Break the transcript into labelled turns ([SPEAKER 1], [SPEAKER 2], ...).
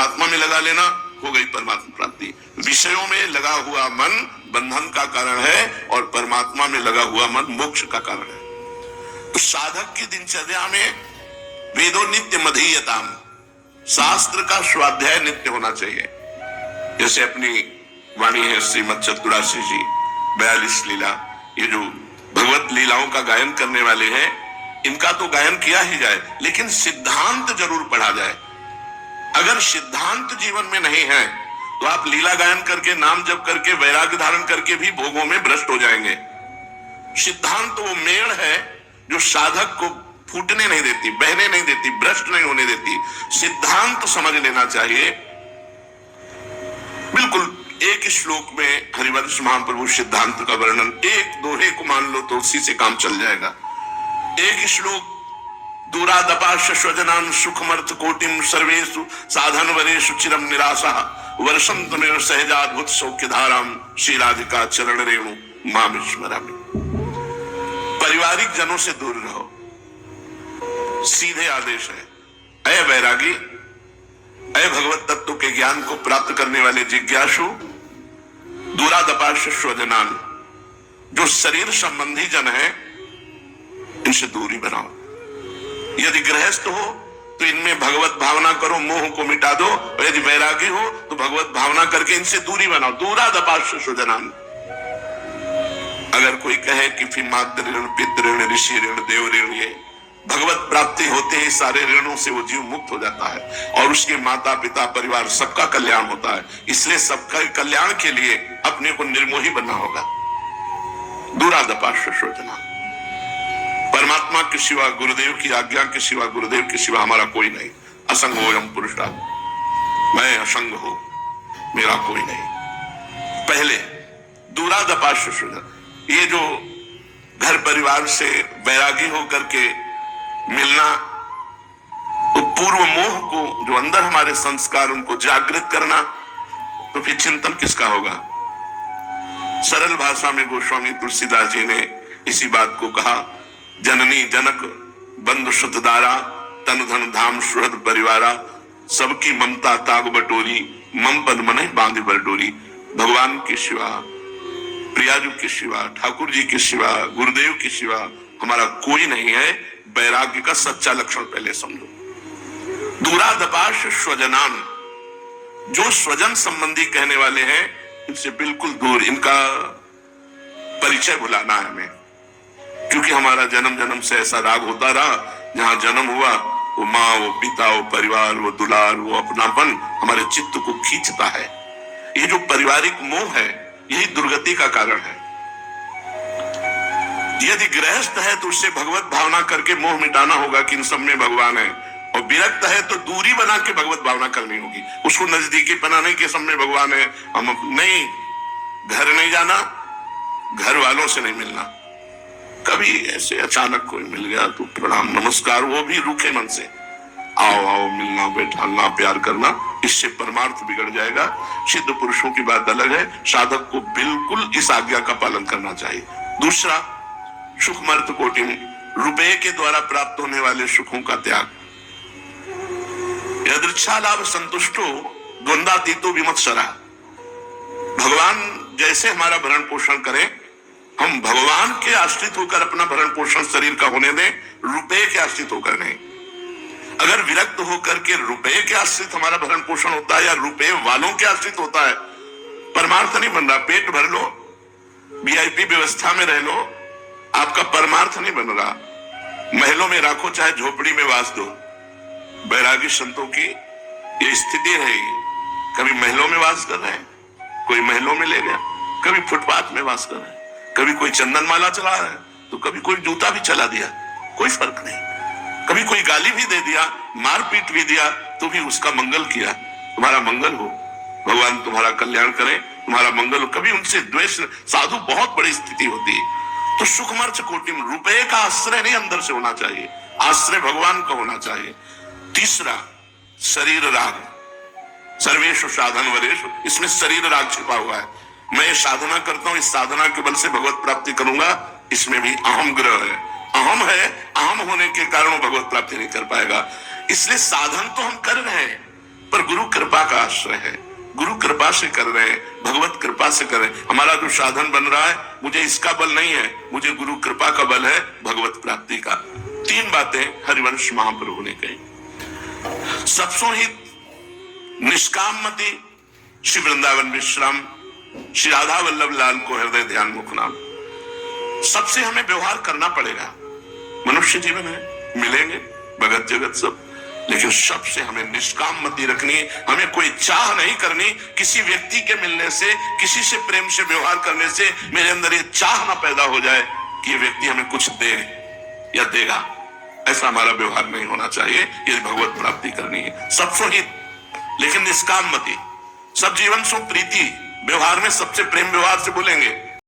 [SPEAKER 1] परमात्मा में लगा लेना, हो गई परमात्मा प्राप्ति। विषयों में लगा हुआ मन बंधन का कारण है और परमात्मा में लगा हुआ मन मोक्ष का कारण है। तो साधक की दिनचर्या में वेदो नित्य मधीयताम, शास्त्र का स्वाध्याय नित्य होना चाहिए। जैसे अपनी वाणी है श्रीमद चतुराशी जी 42 लीला, ये जो भगवत लीलाओं का गायन करने वाले हैं, इनका तो गायन किया ही जाए, लेकिन सिद्धांत जरूर पढ़ा जाए। अगर सिद्धांत जीवन में नहीं है तो आप लीला गायन करके, नाम जप करके, वैराग्य धारण करके भी भोगों में भ्रष्ट हो जाएंगे। सिद्धांत वो मेड़ है जो साधक को फूटने नहीं देती, बहने नहीं देती, भ्रष्ट नहीं होने देती। सिद्धांत समझ लेना चाहिए। बिल्कुल एक श्लोक में हरिवंश महाप्रभु सिद्धांत का वर्णन, एक दोहे को मान लो तो उसी से काम चल जाएगा। एक श्लोक, दूरादपाश स्वजनान सुखमर्थ कोटिम सर्वेषु साधन वरेषु चिरम निराशा वर्षम तमेव सहजाद्भुत सौख्य धाराम श्री राधिका चरण रेणु माम स्मरामि। पारिवारिक जनों से दूर रहो, सीधे आदेश है। अय वैरागी, अय भगवत तत्व के ज्ञान को प्राप्त करने वाले जिज्ञासु, दूरादपाश स्वजनान, जो शरीर संबंधी जन है इनसे दूरी बनाओ। यदि गृहस्थ हो तो इनमें भगवत भावना करो, मोह को मिटा दो, और यदि वैरागी हो तो भगवत भावना करके इनसे दूरी बनाओ। दूरादपाश स्वजनान। अगर कोई कहे कि फिर मातृ ऋण, पितृ ऋण, ऋषि ऋण, देव ऋण, ये भगवत प्राप्ति होते ही सारे ऋणों से वो जीव मुक्त हो जाता है और उसके माता पिता परिवार सबका कल्याण होता है। इसलिए सबका कल्याण के लिए अपने को निर्मोही बनना होगा। दूरादपाश स्वजनान। परमात्मा के सिवा, गुरुदेव की आज्ञा के सिवा, गुरुदेव के सिवा हमारा कोई नहीं। असंग हो यम पुरुषा, मैं असंग हूं, मेरा कोई नहीं। पहले दूरादपाश स्वजनान। ये जो घर परिवार से वैरागी होकर के मिलना, तो पूर्व मोह को जो अंदर हमारे संस्कार, उनको जागृत करना, तो फिर चिंतन किसका होगा। सरल भाषा में गोस्वामी तुलसीदास जी ने इसी बात को कहा, जननी जनक बंधु सुतदारा तन धन धाम सुहृद परिवारा सबकी ममता ताग बटोरी मम पद मने बांध बरडोरी। भगवान के सिवा, प्रियाजू के सिवा, ठाकुर जी के सिवा, गुरुदेव के सिवा हमारा कोई नहीं है। वैराग्य का सच्चा लक्षण पहले समझो। दूरादपाश स्वजनान, जो स्वजन संबंधी कहने वाले हैं इनसे बिल्कुल दूर, इनका परिचय भुलाना है हमें। क्योंकि हमारा जन्म जन्म से ऐसा राग होता रहा, जहां जन्म हुआ वो माँ, वो पिता, वो परिवार, वो दुलार, वो अपनापन हमारे चित्त को खींचता है। ये जो पारिवारिक मोह है यही दुर्गति का कारण है। यदि गृहस्थ है तो उससे भगवत भावना करके मोह मिटाना होगा कि इन सब में भगवान है, और विरक्त है तो दूरी बना के भगवत भावना करनी होगी। उसको नजदीकी बना नहीं कि सब में भगवान है, हम नहीं, घर नहीं जाना, घर वालों से नहीं मिलना। कभी ऐसे अचानक कोई मिल गया तो प्रणाम नमस्कार, वो भी रूखे मन से, आओ आओ, मिलना, बैठाना, प्यार करना, इससे परमार्थ बिगड़ जाएगा। सिद्ध पुरुषों की बात अलग है। साधक को बिल्कुल इस आज्ञा का पालन करना चाहिए। दूसरा, सुखमर्थ कोटिम, रुपये के द्वारा प्राप्त होने वाले सुखों का त्याग। यदृच्छा लाभ संतुष्टो द्वंद्वातीतो विमत्सरा। भगवान जैसे हमारा भरण पोषण करें, हम भगवान के आश्रित होकर अपना भरण पोषण शरीर का होने दें, रुपये के आश्रित होकर नहीं। अगर विरक्त होकर के रुपये के आश्रित हमारा भरण पोषण होता है या रुपये वालों के आश्रित होता है, परमार्थ नहीं बन रहा। पेट भर लो, वीआईपी व्यवस्था में रह लो, आपका परमार्थ नहीं बन रहा। महलों में राखो, चाहे झोपड़ी में वास दो। बैरागी संतों की ये स्थिति रहेगी। कभी महलों में वास कर रहे हैं, कोई महलों में ले गया, कभी फुटपाथ में वास कर रहे हैं, कभी कोई चंदन माला चला रहा है तो कभी कोई जूता भी चला दिया, कोई फर्क नहीं। कभी कोई गाली भी दे दिया, मारपीट भी दिया, तो भी उसका मंगल किया। तुम्हारा मंगल हो, भगवान तुम्हारा कल्याण करे, तुम्हारा मंगल हो। कभी उनसे द्वेष, साधु बहुत बड़ी स्थिति होती है। तो सुखमर्थ कोटिम, रुपये का आश्रय नहीं अंदर से होना चाहिए, आश्रय भगवान का होना चाहिए। तीसरा, शरीर राग, सर्वेषु साधन वरेषु, इसमें शरीर राग छिपा हुआ है। मैं ये साधना करता हूं, इस साधना के बल से भगवत प्राप्ति करूंगा, इसमें भी अहम ग्रह है। अहम है, अहम होने के कारण भगवत प्राप्ति नहीं कर पाएगा। इसलिए साधन तो हम कर रहे हैं, पर गुरु कृपा का आश्रय है, गुरु कृपा से कर रहे हैं, भगवत कृपा से कर रहे हैं। हमारा जो साधन बन रहा है, मुझे इसका बल नहीं है, मुझे गुरु कृपा का बल है, भगवत प्राप्ति का। 3 बातें हरिवंश महाप्रभु ने कही। सबसो हित निष्काम मति श्री वृंदावन विश्राम, श्री राधा वल्लभ लाल को हृदय ध्यान मुख नाम। सबसे हमें व्यवहार करना पड़ेगा, मनुष्य जीवन है, मिलेंगे भगत जगत सब, लेकिन सबसे हमें निष्काम मति रखनी है। हमें कोई चाह नहीं करनी किसी व्यक्ति के मिलने से, किसी से प्रेम से व्यवहार करने से मेरे अंदर ये चाह ना पैदा हो जाए कि ये व्यक्ति हमें कुछ दे या देगा। ऐसा हमारा व्यवहार नहीं होना चाहिए। ये भगवत प्राप्ति करनी है। सबसो हित लेकिन निष्काम मति, सब जीवन सो प्रीति, व्यवहार में सबसे प्रेम व्यवहार से बोलेंगे,